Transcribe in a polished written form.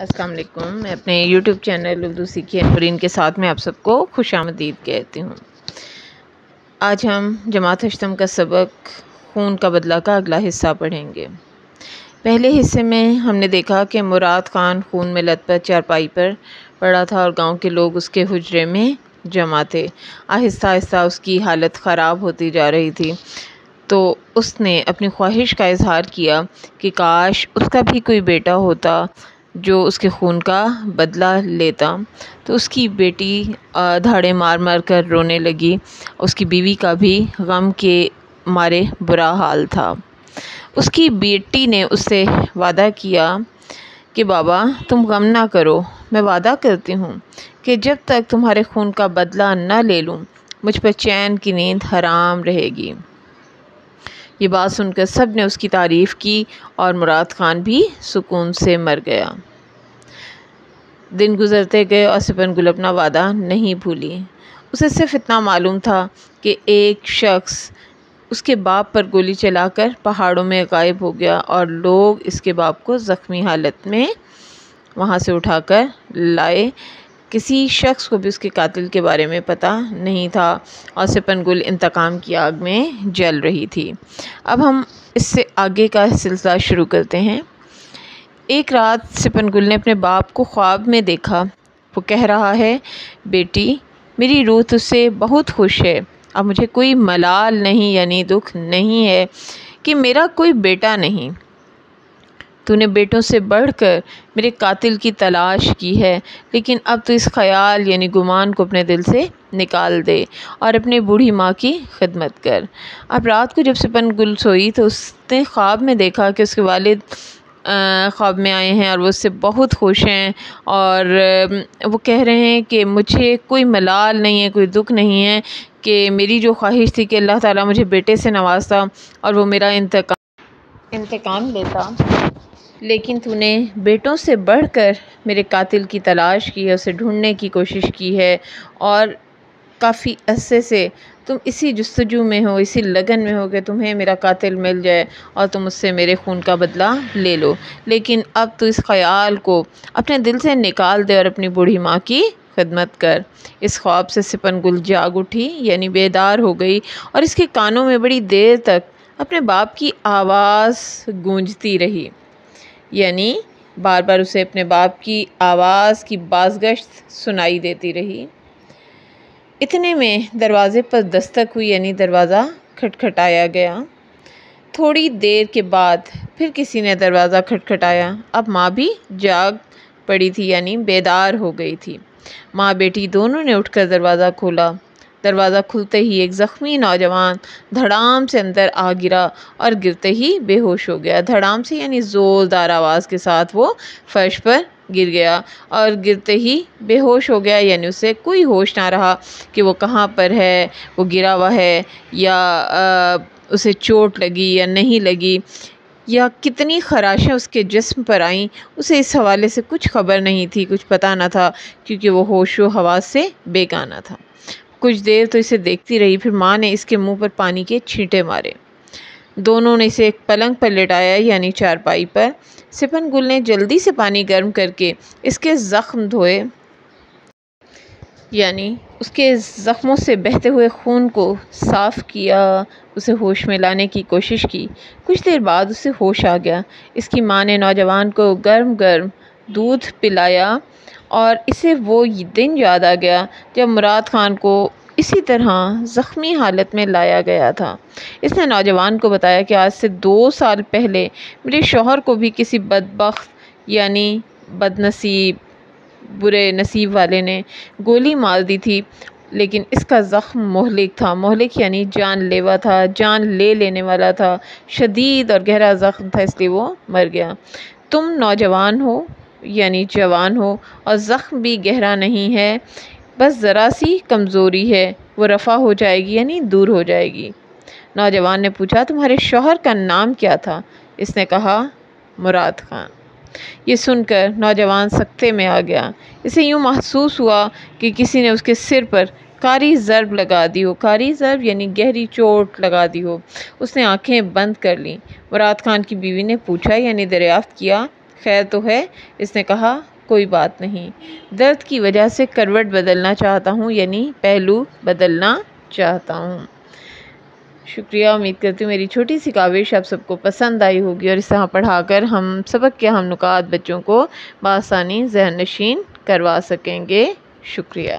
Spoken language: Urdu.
السلام علیکم. میں اپنے یوٹیوب چینل اردو سیکھیے نورین کے ساتھ میں آپ سب کو خوش آمدید کہتی ہوں. آج ہم جماعت ہشتم کا سبق خون کا بدلہ کا اگلا حصہ پڑھیں گے. پہلے حصے میں ہم نے دیکھا کہ مراد خان خون میں لت پت چارپائی پر پڑا تھا اور گاؤں کے لوگ اس کے حجرے میں جمع تھے. آہستہ آہستہ اس کی حالت خراب ہوتی جا رہی تھی تو اس نے اپنی خواہش کا اظہار کیا کہ کاش اس کا بھی کوئی بیٹا ہوتا جو اس کے خون کا بدلہ لیتا. تو اس کی بیٹی دھاڑے مار مار کر رونے لگی. اس کی بیوی کا بھی غم کے مارے برا حال تھا. اس کی بیٹی نے اس سے وعدہ کیا کہ بابا تم غم نہ کرو، میں وعدہ کرتی ہوں کہ جب تک تمہارے خون کا بدلہ نہ لے لوں مجھ پر چین کی نیند حرام رہے گی. یہ بات سن کر سب نے اس کی تعریف کی اور مراد خان بھی سکون سے مر گیا. دن گزرتے گئے اور سپن گل اپنا وعدہ نہیں بھولی. اسے صرف اتنا معلوم تھا کہ ایک شخص اس کے باپ پر گولی چلا کر پہاڑوں میں غائب ہو گیا اور لوگ اس کے باپ کو زخمی حالت میں وہاں سے اٹھا کر لائے. کسی شخص کو بھی اس کے قاتل کے بارے میں پتہ نہیں تھا اور سپن گل انتقام کی آگ میں جل رہی تھی. اب ہم اس سے آگے کا سلسلہ شروع کرتے ہیں. ایک رات سپن گل نے اپنے باپ کو خواب میں دیکھا. وہ کہہ رہا ہے، بیٹی میری روح تجھ سے بہت خوش ہے. اب مجھے کوئی ملال نہیں یعنی دکھ نہیں ہے کہ میرا کوئی بیٹا نہیں. تو نے بیٹوں سے بڑھ کر میرے قاتل کی تلاش کی ہے، لیکن اب تو اس خیال یعنی گمان کو اپنے دل سے نکال دے اور اپنی بوڑھی ماں کی خدمت کر. اب رات کو جب سپن گل سوئی تو اس نے خواب میں دیکھا کہ اس کے والد خواب میں آئے ہیں اور وہ اس سے بہت خوش ہیں اور وہ کہہ رہے ہیں کہ مجھے کوئی ملال نہیں ہے، کوئی دکھ نہیں ہے کہ میری جو خواہش تھی کہ اللہ تعالیٰ مجھے بیٹے سے نوازتا اور وہ میرا انتقام لیتا، لیکن تو نے بیٹوں سے بڑھ کر میرے قاتل کی تلاش کی ہے، اسے ڈھونڈنے کی کوشش کی ہے اور کافی عرصے سے تم اسی جستجو میں ہو، اسی لگن میں ہو کہ تمہیں میرا قاتل مل جائے اور تم اس سے میرے خون کا بدلہ لے لو. لیکن اب تو اس خیال کو اپنے دل سے نکال دے اور اپنی بوڑھی ماں کی خدمت کر. اس خواب سے سپن گل جاگ اٹھی یعنی بیدار ہو گئی اور اس کے کانوں میں بڑی دیر تک اپنے باپ کی آواز گونجتی رہی، یعنی بار بار اسے اپنے باپ کی آواز کی بازگشت سنائی دیتی رہی. اتنے میں دروازے پر دستک ہوئی یعنی دروازہ کھٹکھٹایا گیا. تھوڑی دیر کے بعد پھر کسی نے دروازہ کھٹکھٹایا. اب ماں بھی جاگ پڑی تھی یعنی بیدار ہو گئی تھی. ماں بیٹی دونوں نے اٹھ کر دروازہ کھولا. دروازہ کھلتے ہی ایک زخمی نوجوان دھڑام سے اندر آ گرا اور گرتے ہی بے ہوش ہو گیا. دھڑام سے یعنی زوردار آواز کے ساتھ وہ فرش پر گر گیا اور گرتے ہی بے ہوش ہو گیا یعنی اسے کوئی ہوش نہ رہا کہ وہ کہاں پر ہے، وہ گرا ہوا ہے یا اسے چوٹ لگی یا نہیں لگی یا کتنی خراشیں اس کے جسم پر آئیں. اسے اس حوالے سے کچھ خبر نہیں تھی، کچھ پتہ نہ تھا کیونکہ وہ ہوش و حواس سے بے گانہ تھا. کچھ دیر تو اسے دیکھتی رہی، پھر ماں نے اس کے منہ پر پانی کے چھینٹے مارے. دونوں نے اسے ایک پلنگ پر لٹایا یعنی چارپائی پر. سپن گل نے جلدی سے پانی گرم کر کے اس کے زخم دھوئے یعنی اس کے زخموں سے بہتے ہوئے خون کو صاف کیا، اسے ہوش میں لانے کی کوشش کی. کچھ دیر بعد اسے ہوش آ گیا. اس کی ماں نے نوجوان کو گرم گرم دودھ پلایا اور اسے وہ دن یاد آ گیا جب مراد خان کو اسی طرح زخمی حالت میں لایا گیا تھا. اس نے نوجوان کو بتایا کہ آج سے 2 سال پہلے میرے شوہر کو بھی کسی بدبخت یعنی بد نصیب برے نصیب والے نے گولی مار دی تھی، لیکن اس کا زخم مہلک تھا. مہلک یعنی جان لیوا تھا، جان لے لینے والا تھا. شدید اور گہرا زخم تھا اس لیے وہ مر گیا. تم نوجوان ہو یعنی جوان ہو اور زخم بھی گہرا نہیں ہے، بس ذرا سی کمزوری ہے، وہ رفع ہو جائے گی یعنی دور ہو جائے گی. نوجوان نے پوچھا تمہارے شوہر کا نام کیا تھا؟ اس نے کہا مراد خان. یہ سن کر نوجوان سکتے میں آ گیا. اسے یوں محسوس ہوا کہ کسی نے اس کے سر پر کاری ضرب لگا دی ہو. کاری ضرب یعنی گہری چوٹ لگا دی ہو. اس نے آنکھیں بند کر لیں. مراد خان کی بیوی نے پوچھا یعنی دریافت کیا خیر تو ہے؟ اس نے کہا، کوئی بات نہیں، درد کی وجہ سے کروٹ بدلنا چاہتا ہوں، یعنی پہلو بدلنا چاہتا ہوں۔ شکریہ، امید کرتی ہوں میری چھوٹی سی کاوش آپ سب کو پسند آئی ہوگی اور اس طرح پڑھا کر ہم سبق کے اہم نکات بچوں کو بآسانی ذہن نشین کروا سکیں گے۔ شکریہ۔